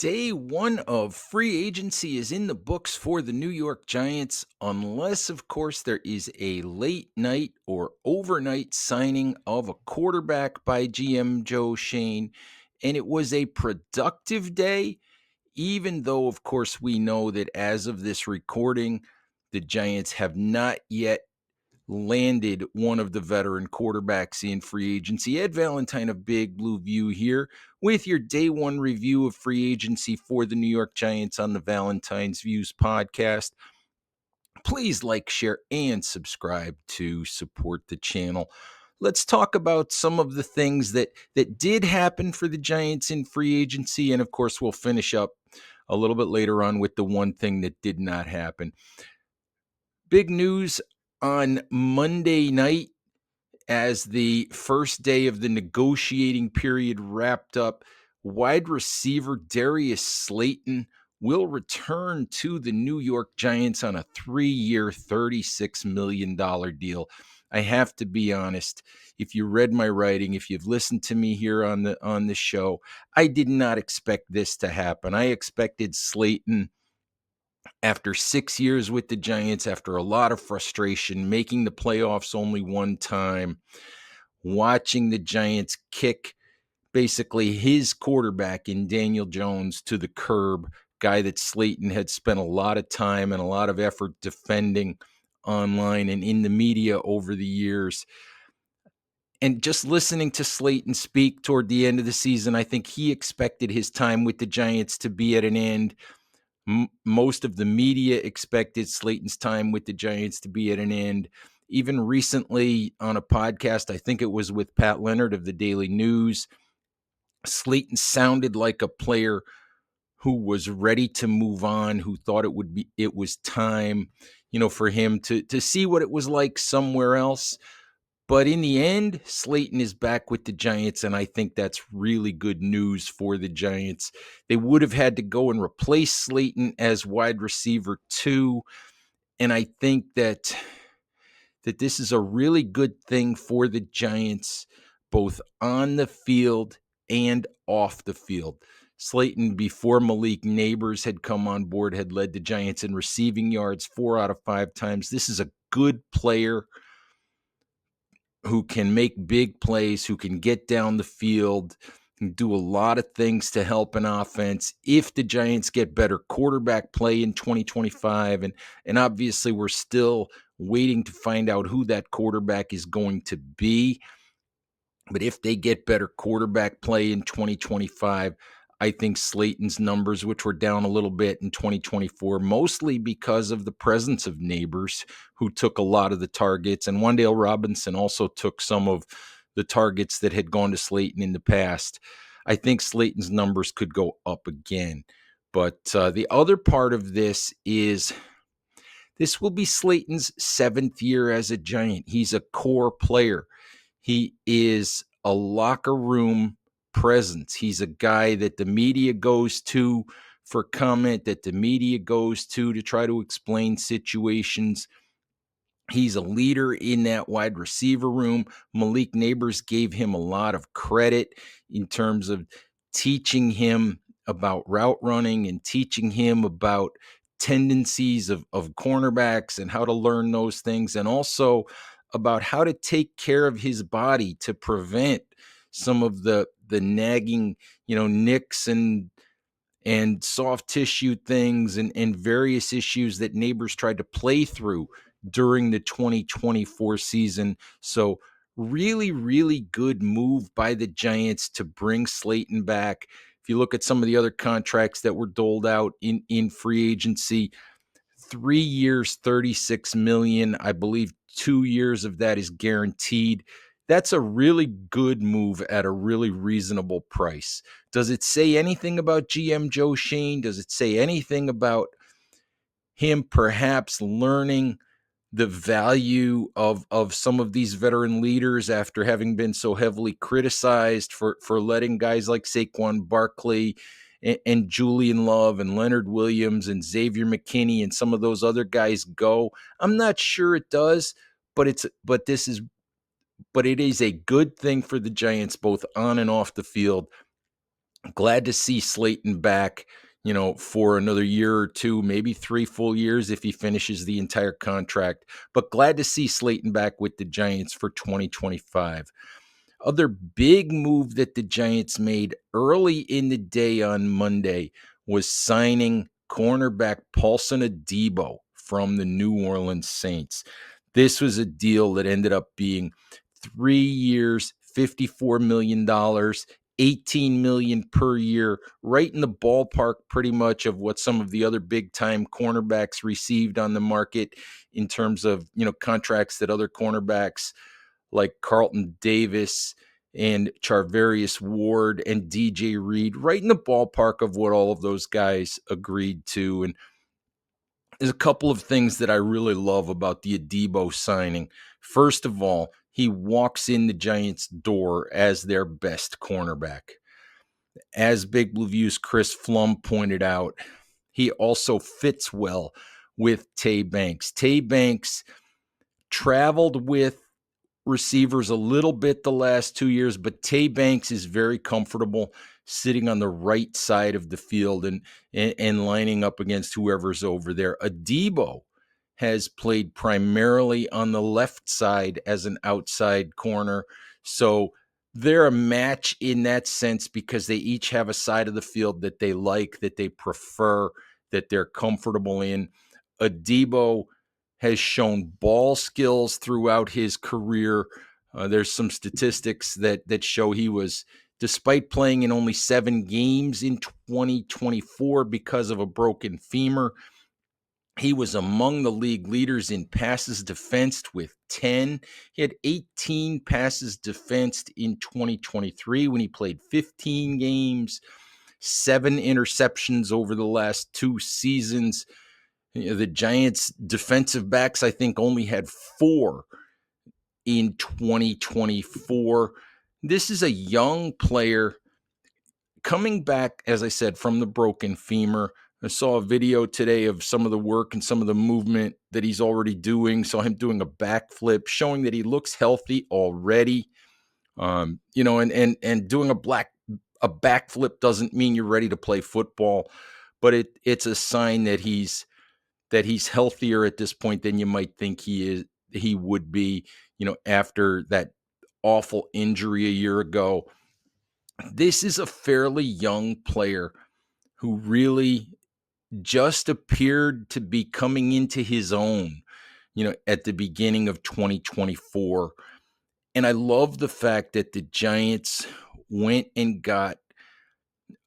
Day one of free agency is in the books for the New York Giants, unless, of course, there is a late night or overnight signing of a quarterback by GM Joe Shane. And it was a productive day, even though, of course, we know that as of this recording, the Giants have not yet landed one of the veteran quarterbacks in free agency. Ed Valentine of Big Blue View here with your day one review of free agency for the New York Giants on the Valentine's Views podcast. Please like, share, and subscribe to support the channel. Let's talk about some of the things that did happen for the Giants in free agency. And of course, we'll finish up a little bit later on with the one thing that did not happen. Big news on Monday night as the first day of the negotiating period wrapped up. Wide receiver Darius Slayton will return to the New York Giants on a 3-year, $36 million deal. I have to be honest, if you read my writing, if you've listened to me here on the show, I did not expect this to happen. I expected Slayton, after 6 years with the Giants, after a lot of frustration, making the playoffs only one time, watching the Giants kick basically his quarterback in Daniel Jones to the curb, guy that Slayton had spent a lot of time and a lot of effort defending online and in the media over the years. And just listening to Slayton speak toward the end of the season, I think he expected his time with the Giants to be at an end. Most of the media expected Slayton's time with the Giants to be at an end. Even recently on a podcast, I think it was with Pat Leonard of the Daily News, Slayton sounded like a player who was ready to move on, who thought it was time, for him to see what it was like somewhere else. But in the end, Slayton is back with the Giants, and I think that's really good news for the Giants. They would have had to go and replace Slayton as wide receiver 2, and I think that this is a really good thing for the Giants, both on the field and off the field. Slayton, before Malik Neighbors had come on board, had led the Giants in receiving yards 4 out of 5 times. This is a good player who can make big plays, who can get down the field, and do a lot of things to help an offense. If the Giants get better quarterback play in 2025, and obviously we're still waiting to find out who that quarterback is going to be, but if they get better quarterback play in 2025, I think Slayton's numbers, which were down a little bit in 2024, mostly because of the presence of Neighbors, who took a lot of the targets, and Wan'Dale Robinson also took some of the targets that had gone to Slayton in the past. I think Slayton's numbers could go up again. But the other part of this is this will be Slayton's 7th year as a Giant. He's a core player. He is a locker room presence. He's a guy that the media goes to for comment, that the media goes to try to explain situations. He's a leader in that wide receiver room. Malik Neighbors gave him a lot of credit in terms of teaching him about route running and teaching him about tendencies of cornerbacks and how to learn those things, and also about how to take care of his body to prevent some of the nagging, nicks and soft tissue things and various issues that Neighbors tried to play through during the 2024 season. So really, really good move by the Giants to bring Slayton back. If you look at some of the other contracts that were doled out in free agency, 3 years, $36 million. I believe 2 years of that is guaranteed. That's a really good move at a really reasonable price. Does it say anything about GM Joe Shane? Does it say anything about him perhaps learning the value of some of these veteran leaders after having been so heavily criticized for letting guys like Saquon Barkley and Julian Love and Leonard Williams and Xavier McKinney and some of those other guys go? I'm not sure it does, but it is a good thing for the Giants both on and off the field. Glad to see Slayton back, for another year or two, maybe 3 full years if he finishes the entire contract. But glad to see Slayton back with the Giants for 2025. Other big move that the Giants made early in the day on Monday was signing cornerback Paulson Adebo from the New Orleans Saints. This was a deal that ended up being 3 years, $54 million, $18 million per year, right in the ballpark pretty much of what some of the other big time cornerbacks received on the market in terms of, contracts that other cornerbacks like Carlton Davis and Charvarius Ward and DJ Reed, right in the ballpark of what all of those guys agreed to. And there's a couple of things that I really love about the Adebo signing. First of all, he walks in the Giants' door as their best cornerback. As Big Blue View's Chris Flum pointed out, he also fits well with Tay Banks. Tay Banks traveled with receivers a little bit the last 2 years, but Tay Banks is very comfortable sitting on the right side of the field and lining up against whoever's over there. Adebo has played primarily on the left side as an outside corner. So they're a match in that sense because they each have a side of the field that they like, that they prefer, that they're comfortable in. Adebo has shown ball skills throughout his career. There's some statistics that show he was, despite playing in only 7 games in 2024 because of a broken femur, he was among the league leaders in passes defensed with 10. He had 18 passes defensed in 2023 when he played 15 games, 7 interceptions over the last 2 seasons. The Giants defensive backs, I think, only had 4 in 2024. This is a young player coming back, as I said, from the broken femur. I saw a video today of some of the work and some of the movement that he's already doing. Saw him doing a backflip, showing that he looks healthy already. And doing a backflip doesn't mean you're ready to play football, but it's a sign that he's healthier at this point than you might think he would be, after that awful injury a year ago. This is a fairly young player who really just appeared to be coming into his own, at the beginning of 2024. And I love the fact that the Giants went and got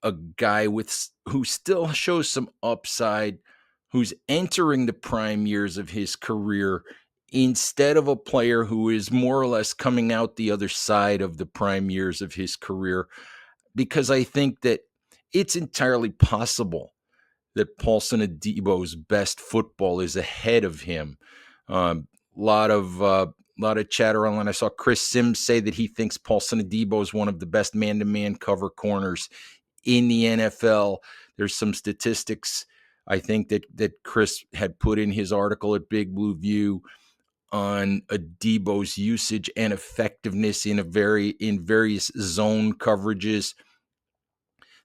a guy who still shows some upside, who's entering the prime years of his career, instead of a player who is more or less coming out the other side of the prime years of his career, because I think that it's entirely possible that Paulson Adebo's best football is ahead of him. Lot of chatter online. I saw Chris Sims say that he thinks Paulson Adebo is one of the best man-to-man cover corners in the NFL. There's some statistics I think that Chris had put in his article at Big Blue View on Adebo's usage and effectiveness in various zone coverages.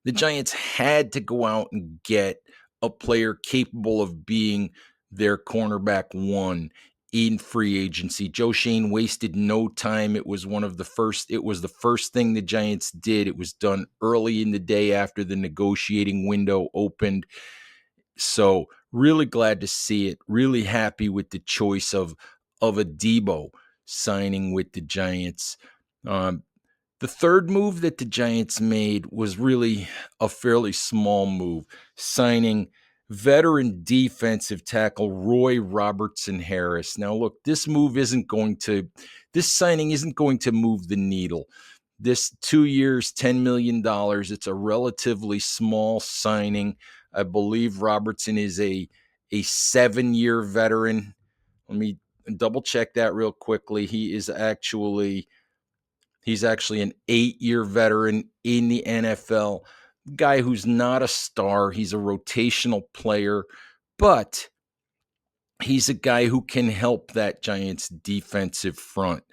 The Giants had to go out and get a player capable of being their cornerback one in free agency. Joe Shane wasted no time. It was the first thing the Giants did. It was done early in the day after the negotiating window opened. So really glad to see it. Really happy with the choice of Adebo signing with the Giants. The third move that the Giants made was really a fairly small move, signing veteran defensive tackle Roy Robertson Harris. Now, look, this signing isn't going to move the needle. This 2 years, $10 million, it's a relatively small signing. I believe Robertson is a 7-year veteran. Let me double check that real quickly. He's actually an 8-year veteran in the NFL, guy who's not a star. He's a rotational player, but he's a guy who can help that Giants defensive front.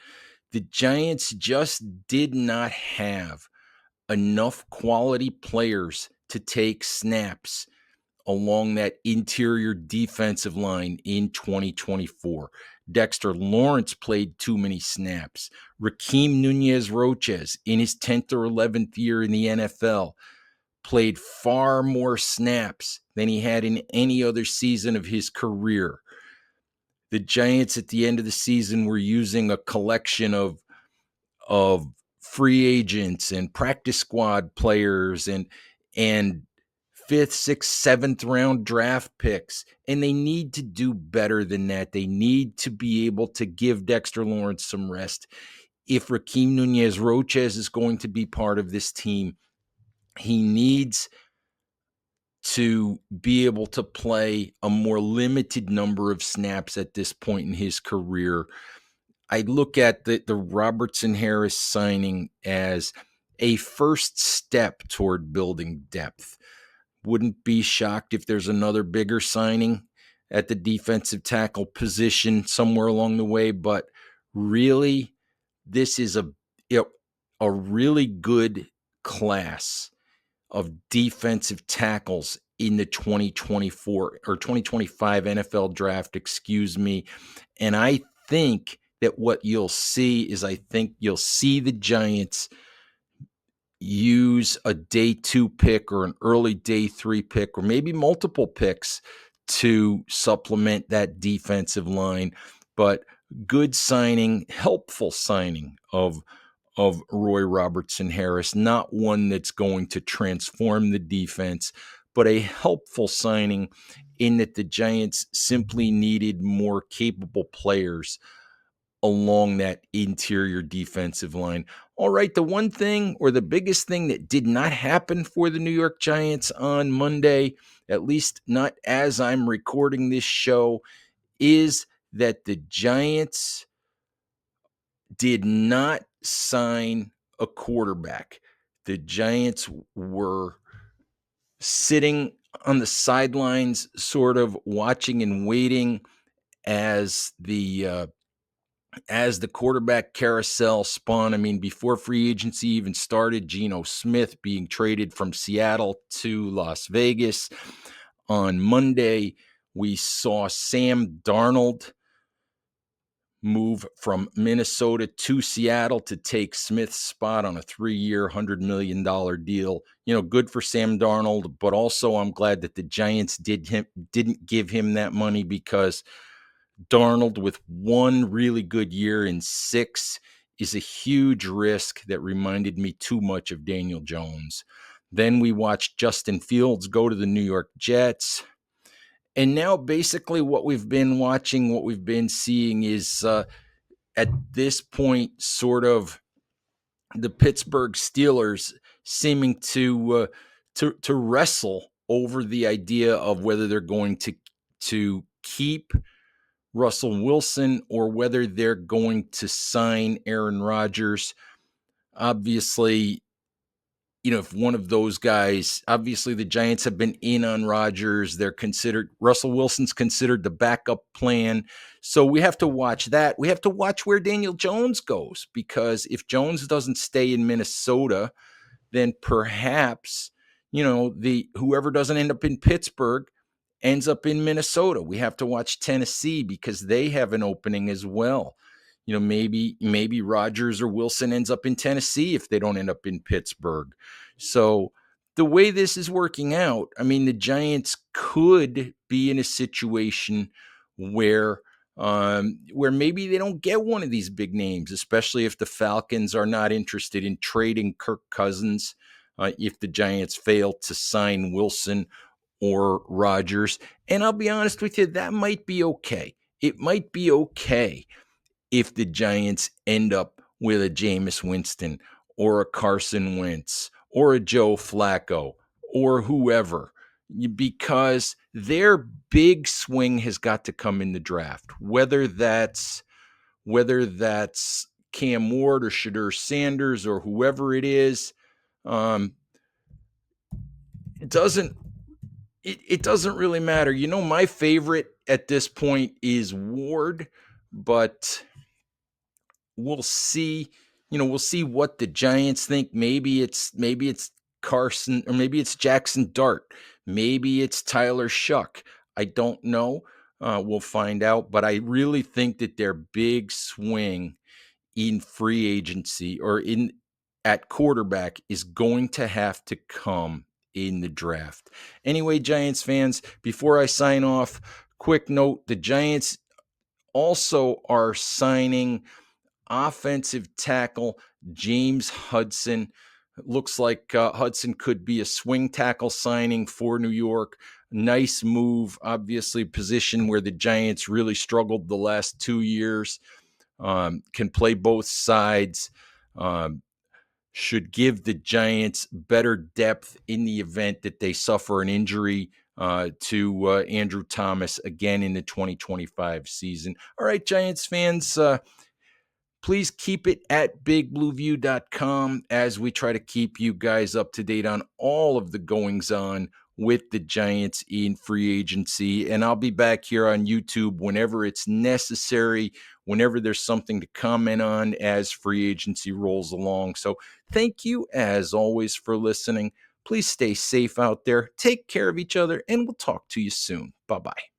The Giants just did not have enough quality players to take snaps along that interior defensive line in 2024. Dexter Lawrence played too many snaps. Raheem Nunez-Roches, in his 10th or 11th year in the NFL, played far more snaps than he had in any other season of his career. The Giants at the end of the season were using a collection of free agents and practice squad players and fifth, sixth, seventh round draft picks. And they need to do better than that. They need to be able to give Dexter Lawrence some rest. If Raheem Nunez-Roches is going to be part of this team, he needs to be able to play a more limited number of snaps at this point in his career. I look at the Robertson Harris signing as a first step toward building depth. Wouldn't be shocked if there's another bigger signing at the defensive tackle position somewhere along the way, but really, this is a really good class of defensive tackles in the 2024 or 2025 NFL draft, excuse me. And I think that what you'll see is you'll see the Giants use a day 2 pick or an early day 3 pick or maybe multiple picks to supplement that defensive line. But good signing, helpful signing of Roy Robertson Harris, not one that's going to transform the defense, but a helpful signing in that the Giants simply needed more capable players along that interior defensive line. All right, the one thing or the biggest thing that did not happen for the New York Giants on Monday, at least not as I'm recording this show, is that the Giants did not sign a quarterback. The Giants were sitting on the sidelines, sort of watching and waiting as the quarterback carousel spun. I mean, before free agency even started, Geno Smith being traded from Seattle to Las Vegas. On Monday, we saw Sam Darnold move from Minnesota to Seattle to take Smith's spot on a 3-year, $100 million deal. Good for Sam Darnold, but also I'm glad that the Giants didn't give him that money, because Darnold, with one really good year in 6, is a huge risk that reminded me too much of Daniel Jones. Then we watched Justin Fields go to the New York Jets. And now basically what we've been seeing is at this point sort of the Pittsburgh Steelers seeming to wrestle over the idea of whether they're going to keep Russell Wilson or whether they're going to sign Aaron Rodgers. Obviously, if one of those guys, obviously the Giants have been in on Rodgers. Russell Wilson's considered the backup plan. So we have to watch that. We have to watch where Daniel Jones goes, because if Jones doesn't stay in Minnesota, then perhaps, whoever doesn't end up in Pittsburgh ends up in Minnesota. We have to watch Tennessee, because they have an opening as well. Maybe Rodgers or Wilson ends up in Tennessee if they don't end up in Pittsburgh. So the way this is working out, I mean, the Giants could be in a situation where maybe they don't get one of these big names, especially if the Falcons are not interested in trading Kirk Cousins, if the Giants fail to sign Wilson or Rodgers. And I'll be honest with you, that might be okay. It might be okay if the Giants end up with a Jameis Winston or a Carson Wentz or a Joe Flacco or whoever, because their big swing has got to come in the draft, whether that's Cam Ward or Shedeur Sanders or whoever it is. It doesn't really matter. My favorite at this point is Ward, but we'll see. We'll see what the Giants think. Maybe it's Carson, or maybe it's Jackson Dart. Maybe it's Tyler Shuck. I don't know. We'll find out. But I really think that their big swing in free agency, or in at quarterback, is going to have to come in the draft. Anyway, Giants fans, before I sign off, quick note: the Giants also are signing offensive tackle James Hudson. It looks like Hudson could be a swing tackle signing for New York. Nice move, obviously, position where the Giants really struggled the last 2 years. Can play both sides. Should give the Giants better depth in the event that they suffer an injury to Andrew Thomas again in the 2025 season. All right, Giants fans, please keep it at bigblueview.com as we try to keep you guys up to date on all of the goings on with the Giants in free agency. And I'll be back here on YouTube whenever it's necessary, whenever there's something to comment on as free agency rolls along. So thank you, as always, for listening. Please stay safe out there. Take care of each other, and we'll talk to you soon. Bye-bye.